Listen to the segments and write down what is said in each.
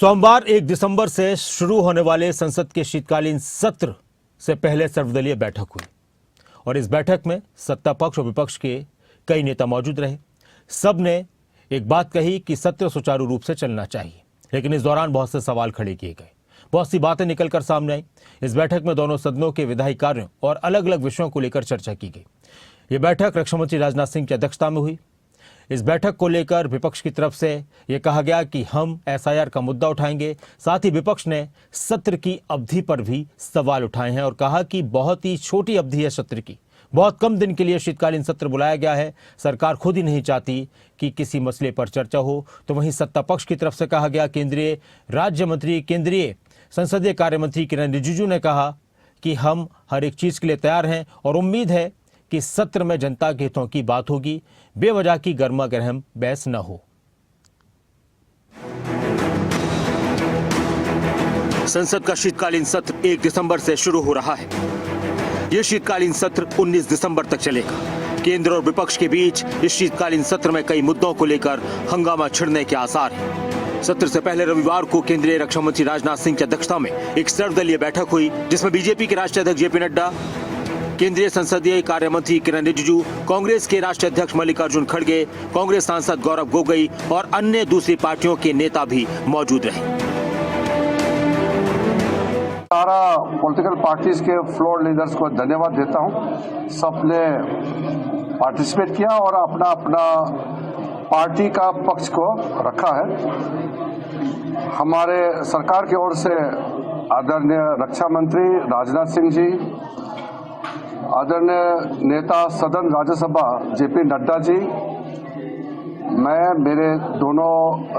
सोमवार 1 दिसंबर से शुरू होने वाले संसद के शीतकालीन सत्र से पहले सर्वदलीय बैठक हुई और इस बैठक में सत्ता पक्ष और विपक्ष के कई नेता मौजूद रहे। सब ने एक बात कही कि सत्र सुचारू रूप से चलना चाहिए, लेकिन इस दौरान बहुत से सवाल खड़े किए गए, बहुत सी बातें निकलकर सामने आई। इस बैठक में दोनों सदनों के विधायी कार्यों और अलग अलग विषयों को लेकर चर्चा की गई। ये बैठक रक्षा मंत्री राजनाथ सिंह की अध्यक्षता में हुई। इस बैठक को लेकर विपक्ष की तरफ से यह कहा गया कि हम एसआईआर का मुद्दा उठाएंगे। साथ ही विपक्ष ने सत्र की अवधि पर भी सवाल उठाए हैं और कहा कि बहुत ही छोटी अवधि है सत्र की, बहुत कम दिन के लिए शीतकालीन सत्र बुलाया गया है। सरकार खुद ही नहीं चाहती कि किसी मसले पर चर्चा हो। तो वहीं सत्ता पक्ष की तरफ से कहा गया, केंद्रीय राज्य मंत्री केंद्रीय संसदीय कार्य मंत्री किरण रिजिजू ने कहा कि हम हर एक चीज के लिए तैयार हैं और उम्मीद है कि सत्र में जनता के हितों की बात होगी, बेवजह की गर्मा गर्म बहस न हो। संसद का शीतकालीन सत्र 1 दिसंबर से शुरू हो रहा है। यह शीतकालीन सत्र 19 दिसंबर तक चलेगा। केंद्र और विपक्ष के बीच इस शीतकालीन सत्र में कई मुद्दों को लेकर हंगामा छिड़ने के आसार हैं। सत्र से पहले रविवार को केंद्रीय रक्षा मंत्री राजनाथ सिंह की अध्यक्षता में एक सर्वदलीय बैठक हुई, जिसमें बीजेपी के राष्ट्रीय अध्यक्ष जेपी नड्डा, केंद्रीय संसदीय कार्य मंत्री किरण रिजिजू, कांग्रेस के राष्ट्रीय अध्यक्ष मल्लिकार्जुन खड़गे, कांग्रेस सांसद गौरव गोगोई और अन्य दूसरी पार्टियों के नेता भी मौजूद रहे। सारा पॉलिटिकल पार्टीज के फ्लोर लीडर्स को धन्यवाद देता हूं। सबने पार्टिसिपेट किया और अपना अपना पार्टी का पक्ष को रखा है। हमारे सरकार की ओर से आदरणीय रक्षा मंत्री राजनाथ सिंह जी, आदरणीय नेता सदन राज्यसभा जेपी नड्डा जी, मैं, मेरे दोनों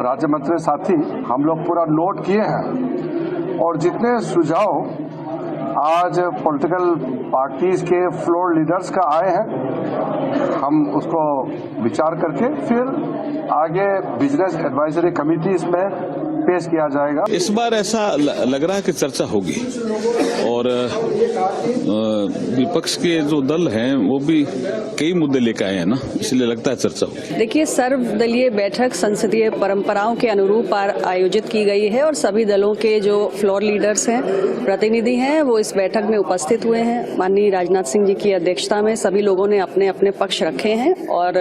राज्य मंत्री साथी, हम लोग पूरा नोट किए हैं और जितने सुझाव आज पॉलिटिकल पार्टीज के फ्लोर लीडर्स का आए हैं, हम उसको विचार करके फिर आगे बिजनेस एडवाइजरी कमिटीज में पेश किया जाएगा। इस बार ऐसा लग रहा है कि चर्चा होगी और विपक्ष के जो दल हैं वो भी कई मुद्दे लेकर आए हैं ना, इसलिए लगता है चर्चा होगी। देखिए, सर्वदलीय बैठक संसदीय परंपराओं के अनुरूप आयोजित की गई है और सभी दलों के जो फ्लोर लीडर्स हैं, प्रतिनिधि हैं, वो इस बैठक में उपस्थित हुए हैं। माननीय राजनाथ सिंह जी की अध्यक्षता में सभी लोगों ने अपने अपने पक्ष रखे हैं और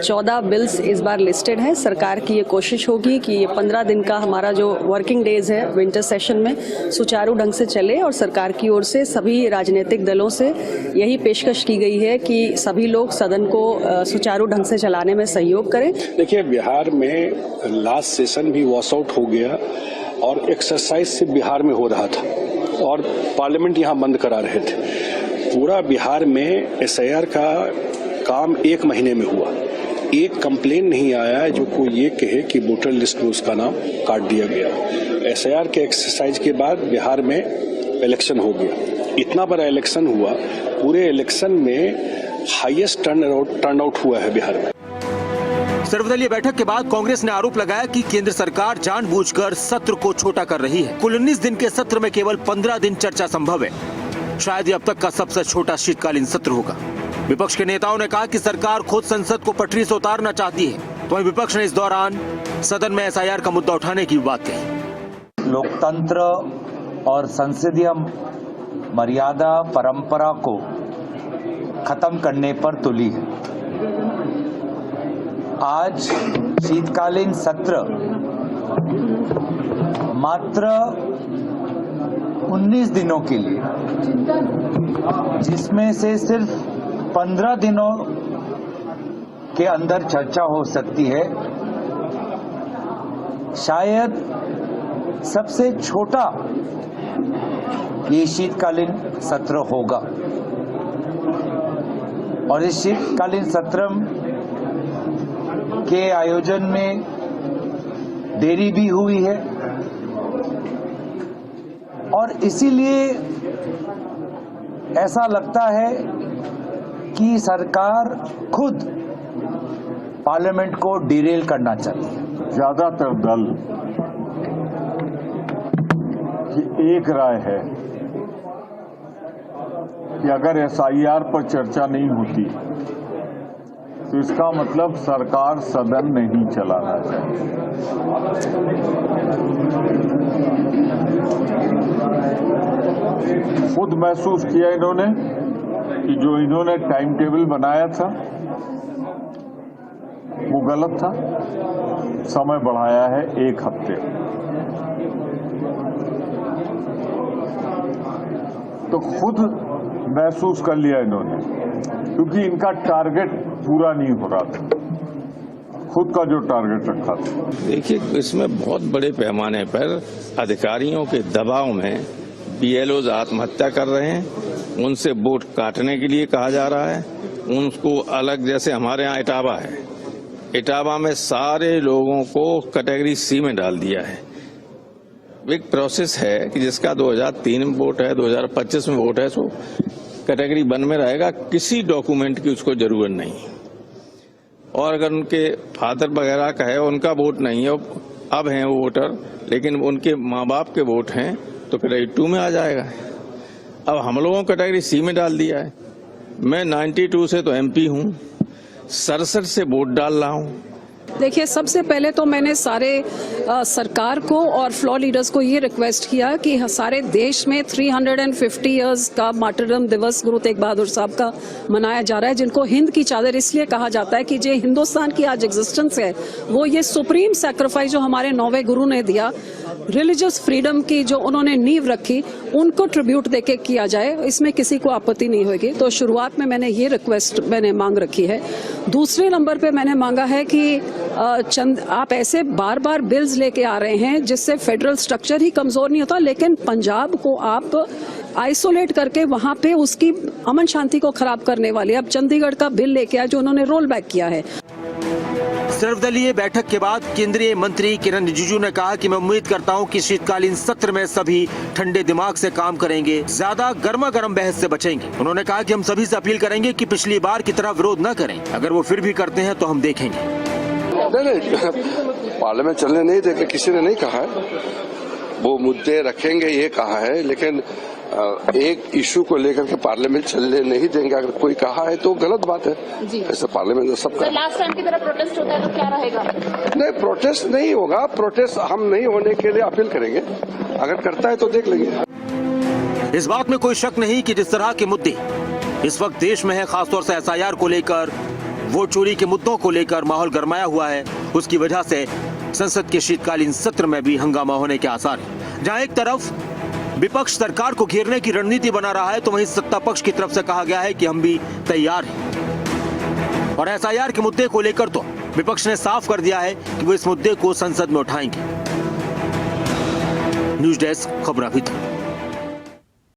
14 बिल्स इस बार लिस्टेड हैं। सरकार की ये कोशिश होगी कि ये 15 दिन का हमारा जो वर्किंग डेज है विंटर सेशन में सुचारू ढंग से चले और सरकार की ओर से सभी राजनीतिक दलों से यही पेशकश की गई है कि सभी लोग सदन को सुचारू ढंग से चलाने में सहयोग करें। देखिए, बिहार में लास्ट सेशन भी वॉश आउट हो गया और एक्सरसाइज से बिहार में हो रहा था और पार्लियामेंट यहाँ बंद करा रहे थे। पूरा बिहार में एसआईआर का काम 1 महीने में हुआ। एक कंप्लेन नहीं आया है जो कोई ये कहे कि वोटर लिस्ट में उसका नाम काट दिया गया। एसआईआर के एक्सरसाइज के बाद बिहार में इलेक्शन हो गया। इतना बड़ा इलेक्शन हुआ, पूरे इलेक्शन में हाईएस्ट टर्नआउट हुआ है बिहार में। सर्वदलीय बैठक के बाद कांग्रेस ने आरोप लगाया कि केंद्र सरकार जानबूझकर सत्र को छोटा कर रही है। कुल 19 दिन के सत्र में केवल 15 दिन चर्चा संभव है। शायद ये अब तक का सबसे छोटा शीतकालीन सत्र होगा। विपक्ष के नेताओं ने कहा कि सरकार खुद संसद को पटरी से उतारना चाहती है। तो वहीं विपक्ष ने इस दौरान सदन में एसआईआर का मुद्दा उठाने की बात कही। लोकतंत्र और संसदीय मर्यादा परंपरा को खत्म करने पर तुली है। आज शीतकालीन सत्र मात्र 19 दिनों के लिए, जिसमें से सिर्फ 15 दिनों के अंदर चर्चा हो सकती है, शायद सबसे छोटा ये शीतकालीन सत्र होगा। और इस शीतकालीन सत्र के आयोजन में देरी भी हुई है और इसीलिए ऐसा लगता है कि सरकार खुद पार्लियामेंट को डिरेल करना चाहती है। ज्यादातर दल की एक राय है कि अगर एसआईआर पर चर्चा नहीं होती तो इसका मतलब सरकार सदन नहीं चलाना चाहिए। खुद महसूस किया इन्होंने कि जो इन्होंने टाइम टेबल बनाया था वो गलत था। समय बढ़ाया है 1 हफ्ते। तो खुद महसूस कर लिया इन्होंने, क्योंकि इनका टारगेट पूरा नहीं हो रहा था, खुद का जो टारगेट रखा था। देखिए, इसमें बहुत बड़े पैमाने पर अधिकारियों के दबाव में बीएलओज आत्महत्या कर रहे हैं। उनसे वोट काटने के लिए कहा जा रहा है। उनको अलग, जैसे हमारे यहाँ इटावा है, इटावा में सारे लोगों को कैटेगरी सी में डाल दिया है। एक प्रोसेस है कि जिसका 2003 में वोट है, 2025 में वोट है, सो कैटेगरी 1 में रहेगा। किसी डॉक्यूमेंट की उसको जरूरत नहीं। और अगर उनके फादर वगैरह का है, उनका वोट नहीं है, अब हैं वो वोटर, लेकिन उनके माँ बाप के वोट हैं, तो कैटेगरी 2 में आ जाएगा। अब हम लोगों को कैटेगरी सी में डाल दिया है। मैं 92 से तो एमपी हूँ, 67 से वोट डाल रहा हूँ। देखिए, सबसे पहले तो मैंने सारे सरकार को और फ्लोर लीडर्स को ये रिक्वेस्ट किया कि सारे देश में 350 इयर्स का मार्टरडम दिवस गुरु तेग बहादुर साहब का मनाया जा रहा है, जिनको हिंद की चादर इसलिए कहा जाता है कि जो हिंदुस्तान की आज एग्जिस्टेंस है वो ये सुप्रीम सैक्रिफाइस जो हमारे 9वें गुरु ने दिया, रिलीजियस फ्रीडम की जो उन्होंने नींव रखी, उनको ट्रिब्यूट देके किया जाए। इसमें किसी को आपत्ति नहीं होगी। तो शुरुआत में मैंने ये रिक्वेस्ट मांग रखी है। दूसरे नंबर पे मैंने मांगा है कि आप ऐसे बार बार बिल्स लेके आ रहे हैं जिससे फेडरल स्ट्रक्चर ही कमजोर नहीं होता, लेकिन पंजाब को आप आइसोलेट करके वहां पे उसकी अमन शांति को खराब करने वाले अब चंडीगढ़ का बिल लेके आए जो उन्होंने रोल बैक किया है। सर्वदलीय बैठक के बाद केंद्रीय मंत्री किरण रिजिजू ने कहा कि मैं उम्मीद करता हूं कि शीतकालीन सत्र में सभी ठंडे दिमाग से काम करेंगे, ज्यादा गर्मा गर्म बहस से बचेंगे। उन्होंने कहा कि हम सभी से अपील करेंगे कि पिछली बार की तरह विरोध न करें। अगर वो फिर भी करते हैं तो हम देखेंगे। नहीं, पार्लियामेंट चलने नहीं देंगे, किसी ने नहीं कहा है। वो मुद्दे रखेंगे ये कहा है, लेकिन एक इशू को लेकर के पार्लियामेंट चलने नहीं देंगे अगर कोई कहा है तो गलत बात है। ऐसे पार्लियामेंट में सबका लास्ट टाइम की तरह प्रोटेस्ट होता है तो क्या रहेगा? नहीं, प्रोटेस्ट नहीं होगा। प्रोटेस्ट हम नहीं होने के लिए अपील करेंगे, अगर करता है तो देख लेंगे। इस बात में कोई शक नहीं कि जिस तरह के मुद्दे इस वक्त देश में है, खासतौर से SIR को लेकर, वोट चोरी के मुद्दों को लेकर माहौल गरमाया हुआ है, उसकी वजह से संसद के शीतकालीन सत्र में भी हंगामा होने के आसार हैं। जहां एक तरफ विपक्ष सरकार को घेरने की रणनीति बना रहा है, तो वहीं सत्ता पक्ष की तरफ से कहा गया है कि हम भी तैयार हैं। और SIR के मुद्दे को लेकर तो विपक्ष ने साफ कर दिया है कि वो इस मुद्दे को संसद में उठाएंगे। न्यूज डेस्क, खबर अभी तक।